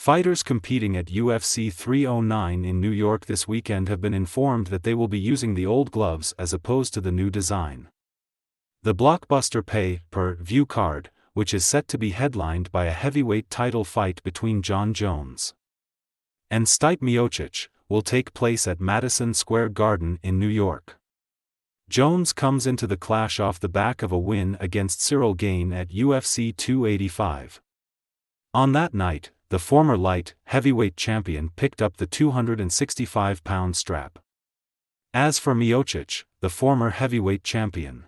Fighters competing at UFC 309 in New York this weekend have been informed that they will be using the old gloves as opposed to the new design. The blockbuster pay-per-view card, which is set to be headlined by a heavyweight title fight between Jon Jones and Stipe Miocic, will take place at Madison Square Garden in New York. Jones comes into the clash off the back of a win against Ciryl Gane at UFC 285. On that night, the former light heavyweight champion picked up the 265-pound strap. As for Miocic, the former heavyweight champion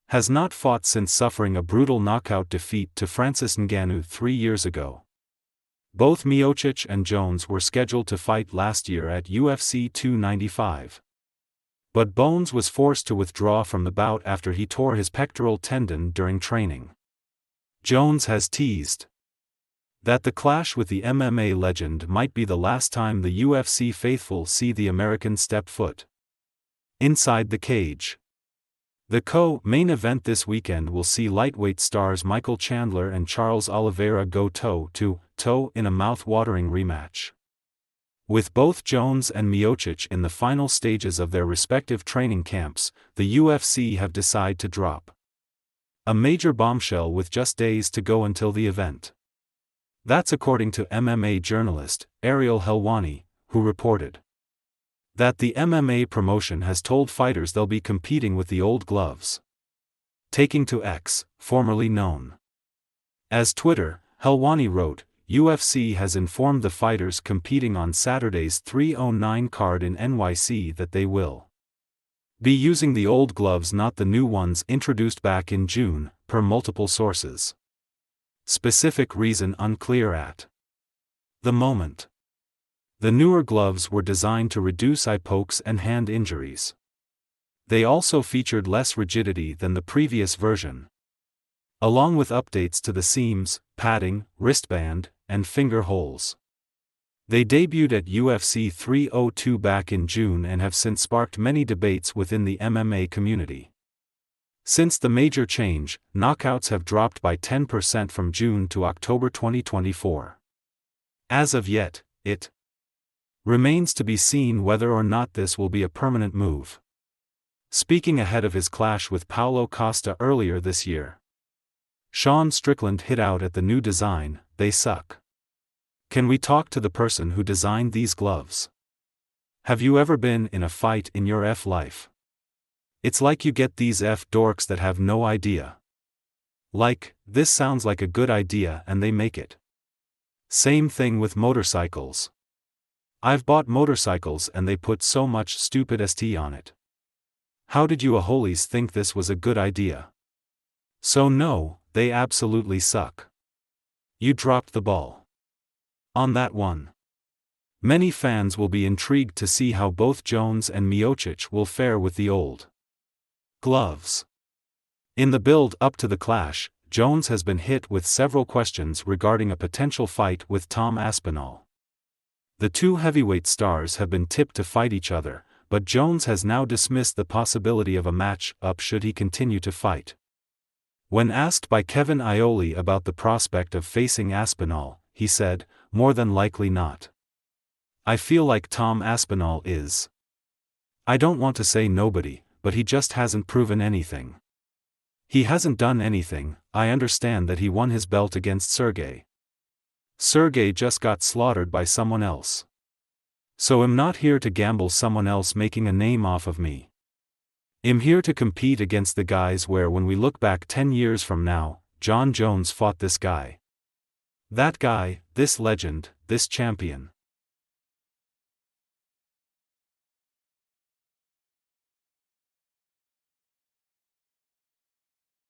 has not fought since suffering a brutal knockout defeat to Francis Ngannou 3 years ago. Both Miocic and Jones were scheduled to fight last year at UFC 295. But Bones was forced to withdraw from the bout after he tore his pectoral tendon during training. Jones has teased that the clash with the MMA legend might be the last time the UFC faithful see the American step foot inside the cage. The co-main event this weekend will see lightweight stars Michael Chandler and Charles Oliveira go toe-to-toe in a mouth-watering rematch. With both Jones and Miocic in the final stages of their respective training camps, the UFC have decided to drop a major bombshell with just days to go until the event. That's according to MMA journalist Ariel Helwani, who reported that the MMA promotion has told fighters they'll be competing with the old gloves. Taking to X, formerly known as Twitter, Helwani wrote, UFC has informed the fighters competing on Saturday's 309 card in NYC that they will be using the old gloves, not the new ones introduced back in June, per multiple sources. Specific reason unclear at the moment. The newer gloves were designed to reduce eye pokes and hand injuries. They also featured less rigidity than the previous version, along with updates to the seams, padding, wristband, and finger holes. They debuted at UFC 302 back in June and have since sparked many debates within the MMA community. Since the major change, knockouts have dropped by 10% from June to October 2024. As of yet, it remains to be seen whether or not this will be a permanent move. Speaking ahead of his clash with Paulo Costa earlier this year, Sean Strickland hit out at the new design, "They suck. Can we talk to the person who designed these gloves? Have you ever been in a fight in your life? It's like you get these dorks that have no idea. Like, this sounds like a good idea and they make it. Same thing with motorcycles. I've bought motorcycles and they put so much stupid st on it. How did you aholies think this was a good idea? So no, they absolutely suck. You dropped the ball on that one." Many fans will be intrigued to see how both Jones and Miocic will fare with the old gloves. In the build-up to the clash, Jones has been hit with several questions regarding a potential fight with Tom Aspinall. The two heavyweight stars have been tipped to fight each other, but Jones has now dismissed the possibility of a match-up should he continue to fight. When asked by Kevin Iole about the prospect of facing Aspinall, he said, "More than likely not. I feel like Tom Aspinall is. I don't want to say nobody, but he just hasn't proven anything. He hasn't done anything. I understand that he won his belt against Sergey. Sergey just got slaughtered by someone else. So I'm not here to gamble someone else making a name off of me. I'm here to compete against the guys where when we look back 10 years from now, Jon Jones fought this guy. That guy, this legend, this champion.